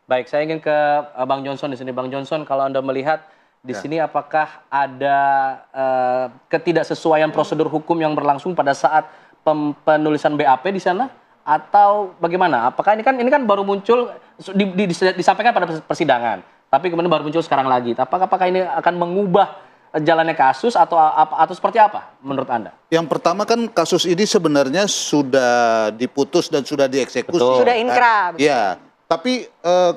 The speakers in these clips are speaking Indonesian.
Baik, saya ingin ke Bang Johnson di sini. Bang Johnson, kalau Anda melihat di sini apakah ada ketidaksesuaian prosedur hukum yang berlangsung pada saat penulisan BAP di sana atau bagaimana? Apakah ini kan baru muncul disampaikan pada persidangan, tapi kemudian baru muncul sekarang lagi. Apakah ini akan mengubah jalannya kasus atau seperti apa menurut Anda? Yang pertama kan kasus ini sebenarnya sudah diputus dan sudah dieksekusi. Betul. Sudah inkrah. Ya, tapi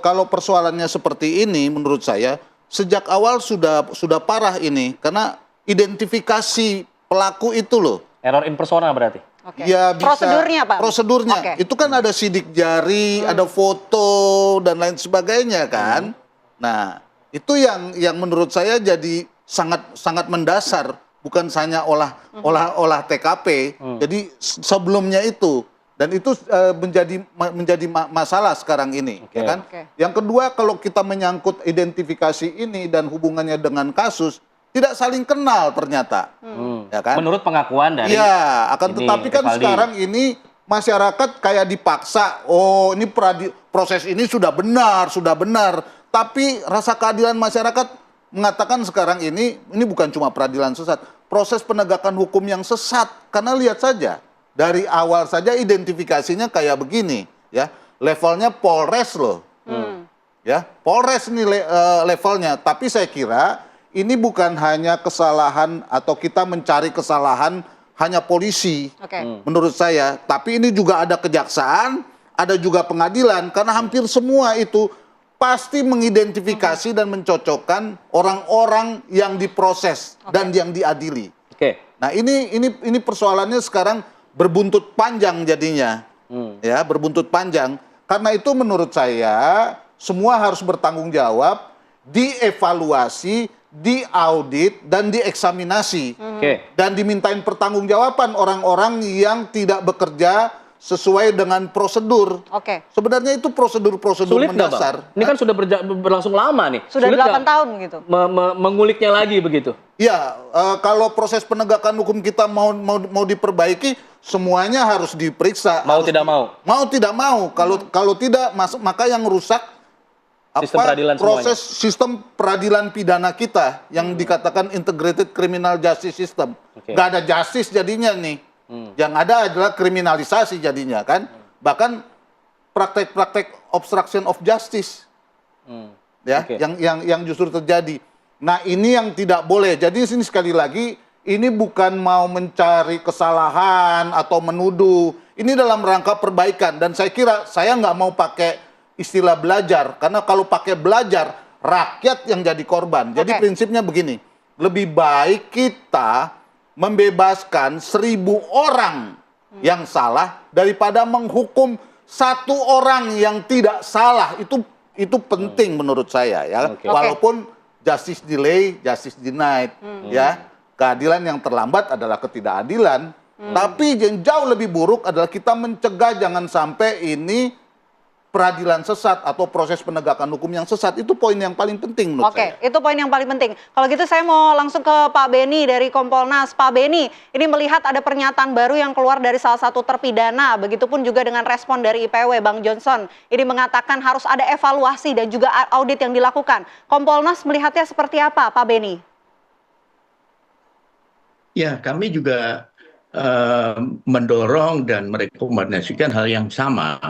kalau persoalannya seperti ini menurut saya sejak awal sudah parah ini karena identifikasi pelaku itu loh. Error in persona berarti? Oke. Ya bisa, Prosedurnya, Pak? prosedurnya. Oke. Itu kan ada sidik jari, ada foto dan lain sebagainya kan. Nah, itu yang menurut saya jadi sangat mendasar, bukan hanya olah TKP. Jadi sebelumnya itu dan itu menjadi masalah sekarang ini, ya kan? Yang kedua, kalau kita menyangkut identifikasi ini dan hubungannya dengan kasus, tidak saling kenal ternyata, ya kan? Menurut pengakuan dari Iya, akan tetapi kan Evaldi. sekarang ini masyarakat kayak dipaksa, oh ini proses ini sudah benar, tapi rasa keadilan masyarakat mengatakan sekarang ini bukan cuma peradilan sesat, proses penegakan hukum yang sesat, karena lihat saja, dari awal saja identifikasinya kayak begini, ya, levelnya Polres loh, ya, Polres ini levelnya, tapi saya kira ini bukan hanya kesalahan atau kita mencari kesalahan hanya polisi, menurut saya. Tapi ini juga ada kejaksaan, ada juga pengadilan, karena hampir semua itu pasti mengidentifikasi dan mencocokkan orang-orang yang diproses dan yang diadili. Nah ini persoalannya sekarang berbuntut panjang jadinya, ya berbuntut panjang. Karena itu menurut saya semua harus bertanggung jawab, dievaluasi, diaudit dan dieksaminasi dan dimintain pertanggungjawaban orang-orang yang tidak bekerja sesuai dengan prosedur. Sebenarnya itu prosedur-prosedur mendasar. Ini kan sudah berlangsung lama nih. Sudah 8 tahun gitu. Menguliknya lagi begitu. Ya, kalau proses penegakan hukum kita mau diperbaiki, semuanya harus diperiksa. Mau tidak mau. Mau tidak mau. Kalau tidak, maka yang rusak proses sistem peradilan pidana kita yang dikatakan integrated criminal justice system. Gak ada justice jadinya nih. Yang ada adalah kriminalisasi jadinya kan. Bahkan praktek-praktek obstruction of justice. Ya, yang justru terjadi. Nah, ini yang tidak boleh. Jadi sini sekali lagi ini bukan mau mencari kesalahan atau menuduh. Ini dalam rangka perbaikan dan saya kira saya nggak mau pakai istilah belajar, karena kalau pakai belajar, rakyat yang jadi korban. Jadi prinsipnya begini, lebih baik kita membebaskan 1000 orang yang salah daripada menghukum 1 orang yang tidak salah. Itu penting menurut saya ya. Walaupun justice delay, justice denied, ya keadilan yang terlambat adalah ketidakadilan. Tapi yang jauh lebih buruk adalah kita mencegah jangan sampai ini peradilan sesat atau proses penegakan hukum yang sesat. Itu poin yang paling penting menurut saya. Itu poin yang paling penting. Kalau gitu saya mau langsung ke Pak Beni dari Kompolnas. Pak Beni, ini melihat ada pernyataan baru yang keluar dari salah satu terpidana, begitupun juga dengan respon dari IPW, Bang Johnson. Ini mengatakan harus ada evaluasi dan juga audit yang dilakukan. Kompolnas melihatnya seperti apa, Pak Beni? Ya, kami juga mendorong dan merekomendasikan hal yang sama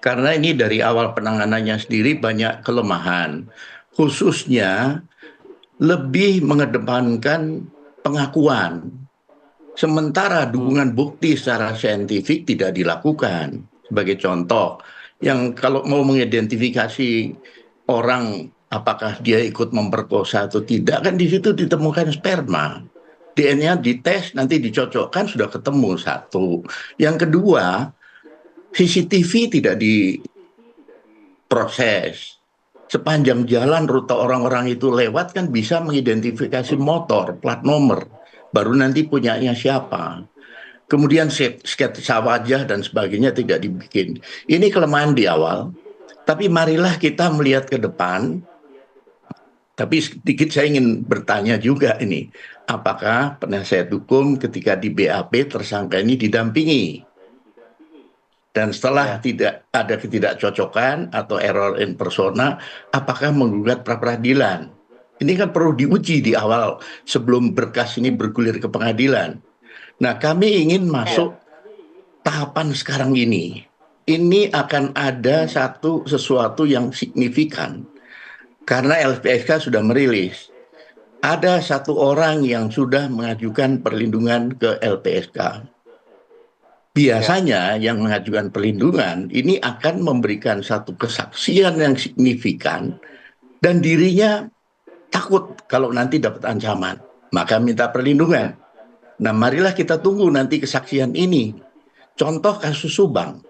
karena ini dari awal penanganannya sendiri banyak kelemahan, khususnya lebih mengedepankan pengakuan sementara dukungan bukti secara saintifik tidak dilakukan. Sebagai contoh, yang kalau mau mengidentifikasi orang apakah dia ikut memperkosa atau tidak, kan di situ ditemukan sperma. DNA dites, nanti dicocokkan, sudah ketemu satu. Yang kedua, CCTV tidak diproses. Sepanjang jalan rute orang-orang itu lewat kan bisa mengidentifikasi motor, plat nomor. Baru nanti punyanya siapa. Kemudian sketsa wajah dan sebagainya tidak dibikin. Ini kelemahan di awal. Tapi marilah kita melihat ke depan. Tapi sedikit saya ingin bertanya juga ini, apakah penasihat hukum ketika di BAP tersangka ini didampingi? Dan setelah tidak ada ketidakcocokan atau error in persona, apakah menggugat pra peradilan? Ini kan perlu diuji di awal sebelum berkas ini bergulir ke pengadilan. Nah, kami ingin masuk tahapan sekarang ini. Ini akan ada sesuatu yang signifikan. Karena LPSK sudah merilis. Ada satu orang yang sudah mengajukan perlindungan ke LPSK. Biasanya yang mengajukan perlindungan ini akan memberikan satu kesaksian yang signifikan dan dirinya takut kalau nanti dapat ancaman, maka minta perlindungan. Nah, marilah kita tunggu nanti kesaksian ini. Contoh kasus Subang.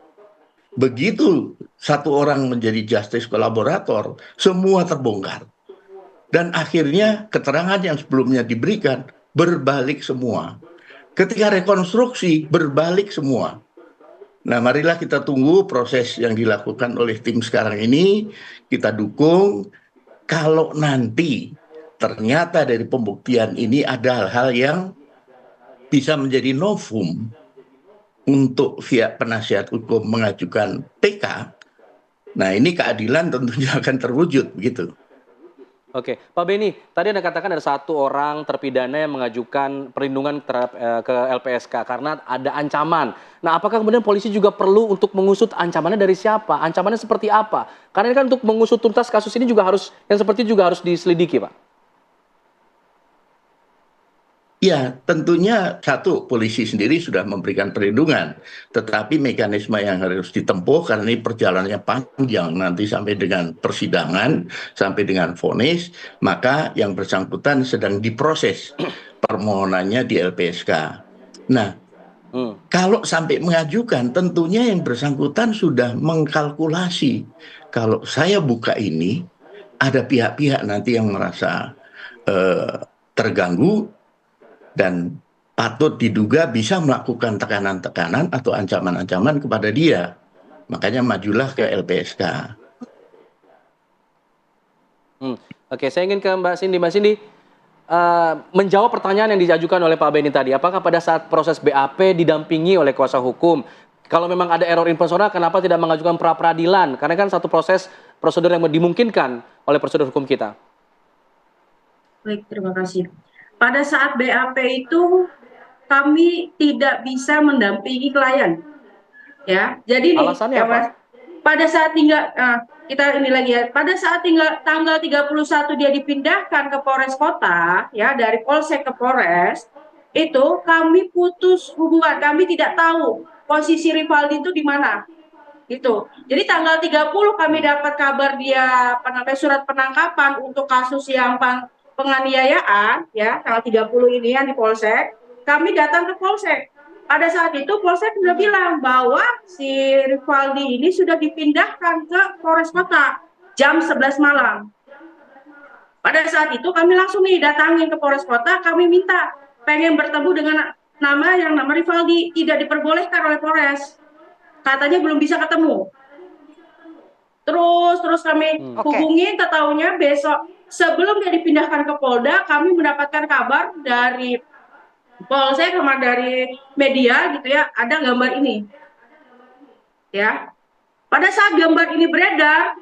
Begitu satu orang menjadi justice kolaborator, semua terbongkar. Dan akhirnya keterangan yang sebelumnya diberikan berbalik semua. Ketika rekonstruksi, berbalik semua. Nah, marilah kita tunggu proses yang dilakukan oleh tim sekarang ini. Kita dukung. Kalau nanti ternyata dari pembuktian ini ada hal-hal yang bisa menjadi novum untuk pihak penasihat hukum mengajukan PK, nah ini keadilan tentunya akan terwujud, begitu. Oke, Pak Beni, tadi Anda katakan ada satu orang terpidana yang mengajukan perlindungan ke LPSK karena ada ancaman. Nah, apakah kemudian polisi juga perlu untuk mengusut ancamannya dari siapa? Ancamannya seperti apa? Karena ini kan untuk mengusut tuntas kasus ini juga harus, yang seperti juga harus diselidiki, Pak. Ya, tentunya satu, polisi sendiri sudah memberikan perlindungan. Tetapi mekanisme yang harus ditempuh karena ini perjalanannya panjang nanti sampai dengan persidangan, sampai dengan vonis, maka yang bersangkutan sedang diproses permohonannya di LPSK. Nah, kalau sampai mengajukan, tentunya yang bersangkutan sudah mengkalkulasi. Kalau saya buka ini, ada pihak-pihak nanti yang merasa terganggu, dan patut diduga bisa melakukan tekanan-tekanan atau ancaman-ancaman kepada dia. Makanya majulah ke LPSK. Oke, saya ingin ke Mbak Cindy. Mbak Cindy, menjawab pertanyaan yang diajukan oleh Pak Beni tadi, apakah pada saat proses BAP didampingi oleh kuasa hukum? Kalau memang ada error in persona, kenapa tidak mengajukan pra peradilan? Karena kan satu prosedur yang dimungkinkan oleh prosedur hukum kita. Baik, terima kasih. Pada saat BAP itu kami tidak bisa mendampingi klien, ya. Jadi nih, alasannya ya, apa? Mas, pada saat kita ini lagi ya, pada saat tanggal 31 dia dipindahkan ke Polres Kota, ya, dari Polsek ke Polres, itu kami putus hubungan, kami tidak tahu posisi Rivaldi itu di mana. Gitu. Jadi tanggal 30 kami dapat kabar dia surat penangkapan untuk kasus yang penganiayaan, ya, tanggal 30 ini yang di Polsek. Kami datang ke Polsek. Pada saat itu Polsek sudah bilang bahwa si Rivaldi ini sudah dipindahkan ke Polres Kota jam 11 malam. Pada saat itu kami langsung datangin ke Polres Kota, kami minta pengen bertemu dengan nama Rivaldi, tidak diperbolehkan oleh Polres. Katanya belum bisa ketemu. Terus kami hubungi, ketahuinya besok sebelum dia dipindahkan ke Polda, kami mendapatkan kabar dari Polsek sama dari media gitu ya, ada gambar ini. Ya. Pada saat gambar ini beredar,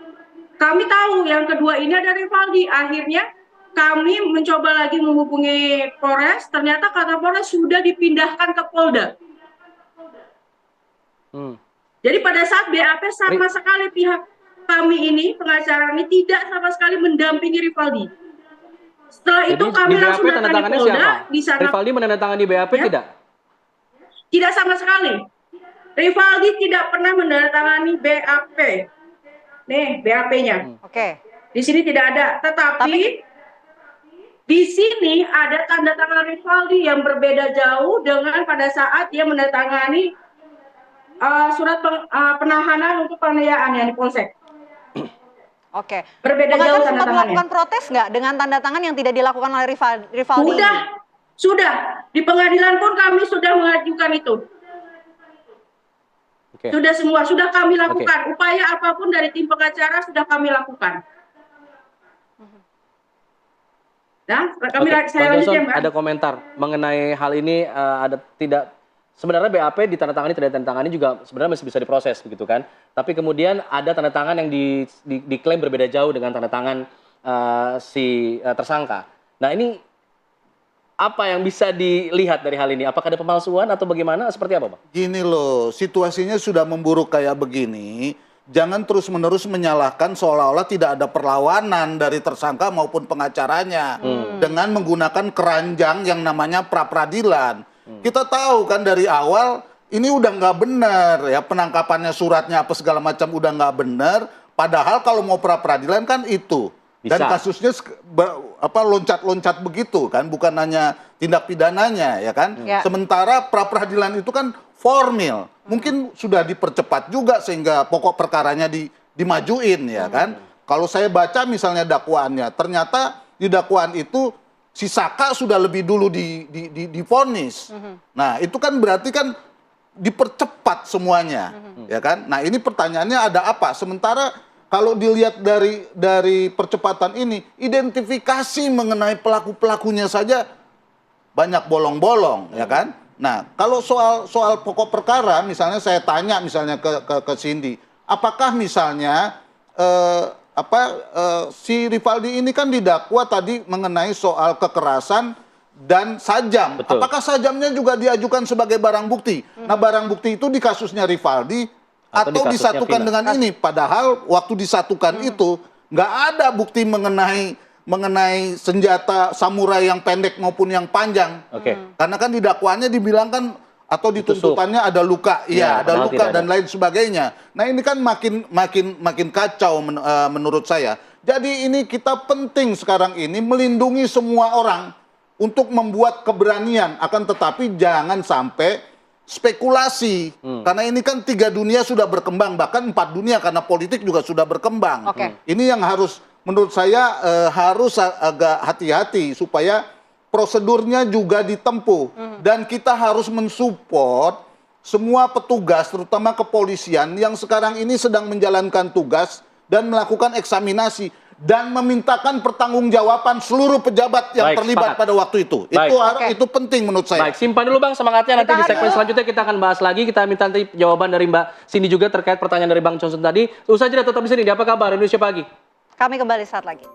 kami tahu yang kedua ini ada Rivaldi. Akhirnya kami mencoba lagi menghubungi Polres, ternyata kata Polres sudah dipindahkan ke Polda. Jadi pada saat BAP sama sekali pihak kami ini, pengacara ini tidak sama sekali mendampingi Rivaldi. Setelah itu kami langsung datang di Polda. Di sana, Rivaldi menandatangani BAP ya? Tidak? Tidak sama sekali. Rivaldi tidak pernah menandatangani BAP. Nih BAP-nya. Oke. Di sini tidak ada. Tetapi di sini ada tanda tangan Rivaldi yang berbeda jauh dengan pada saat dia menandatangani surat penahanan untuk penganiayaan yang di Polsek. Oke. Berbeda jauh tanda tangannya. Melakukan protes nggak dengan tanda tangan yang tidak dilakukan oleh Rivaldi? Sudah. Di pengadilan pun kami sudah mengajukan itu. Sudah semua, sudah kami lakukan. Upaya apapun dari tim pengacara sudah kami lakukan. Nah, saya lanjutkan, Mbak. Ada komentar mengenai hal ini, ada tidak sebenarnya BAP ditandatangani tidak ditandatangani juga sebenarnya masih bisa diproses begitu kan. Tapi kemudian ada tanda tangan yang diklaim berbeda jauh dengan tanda tangan si tersangka. Nah ini apa yang bisa dilihat dari hal ini? Apakah ada pemalsuan atau bagaimana? Seperti apa, Bang? Gini loh, situasinya sudah memburuk kayak begini. Jangan terus-menerus menyalahkan seolah-olah tidak ada perlawanan dari tersangka maupun pengacaranya dengan menggunakan keranjang yang namanya pra-peradilan. Kita tahu kan dari awal ini udah nggak benar ya, penangkapannya, suratnya apa segala macam udah nggak benar. Padahal kalau mau pra-peradilan kan itu. Dan Bisa. kasusnya loncat-loncat begitu kan, bukan hanya tindak pidananya ya kan. Ya. Sementara pra-peradilan itu kan formil, mungkin sudah dipercepat juga sehingga pokok perkaranya dimajuin ya kan. Kalau saya baca misalnya dakwaannya, ternyata di dakwaan itu si Saka sudah lebih dulu divonis. Nah itu kan berarti kan dipercepat semuanya ya kan. Nah ini pertanyaannya ada apa? Sementara kalau dilihat dari percepatan ini, identifikasi mengenai pelaku-pelakunya saja banyak bolong-bolong, ya kan? Nah, kalau soal pokok perkara, misalnya saya tanya misalnya ke Cindy, apakah misalnya si Rivaldi ini kan didakwa tadi mengenai soal kekerasan dan sajam. Betul. Apakah sajamnya juga diajukan sebagai barang bukti? Nah, barang bukti itu di kasusnya Rivaldi Atau atau di kasusnya disatukan Vina. dengan ini, padahal waktu disatukan itu nggak ada bukti mengenai senjata samurai yang pendek maupun yang panjang. Oke. Karena kan di dakwaannya dibilang kan atau dituntutannya ada luka, Ya, iya ada padahal luka tidak dan ada. lain sebagainya. Nah ini kan makin kacau menurut saya. Jadi ini kita penting sekarang ini melindungi semua orang untuk membuat keberanian, akan tetapi jangan sampai spekulasi, karena ini kan 3 dunia sudah berkembang, bahkan 4 dunia karena politik juga sudah berkembang. Oke. Ini yang harus menurut saya harus agak hati-hati supaya prosedurnya juga ditempuh dan kita harus mensupport semua petugas terutama kepolisian yang sekarang ini sedang menjalankan tugas dan melakukan eksaminasi dan memintakan pertanggungjawaban seluruh pejabat yang Baik, terlibat sepakat. pada waktu itu. Baik. Itu penting menurut saya. Baik, simpan dulu Bang semangatnya, nanti Kita di segmen dulu. selanjutnya kita akan bahas lagi. Kita minta nanti jawaban dari Mbak Cindy juga terkait pertanyaan dari Bang Johnson tadi. Usah jeda, tetap di sini. Di Apa Kabar Indonesia Pagi. Kami kembali saat lagi.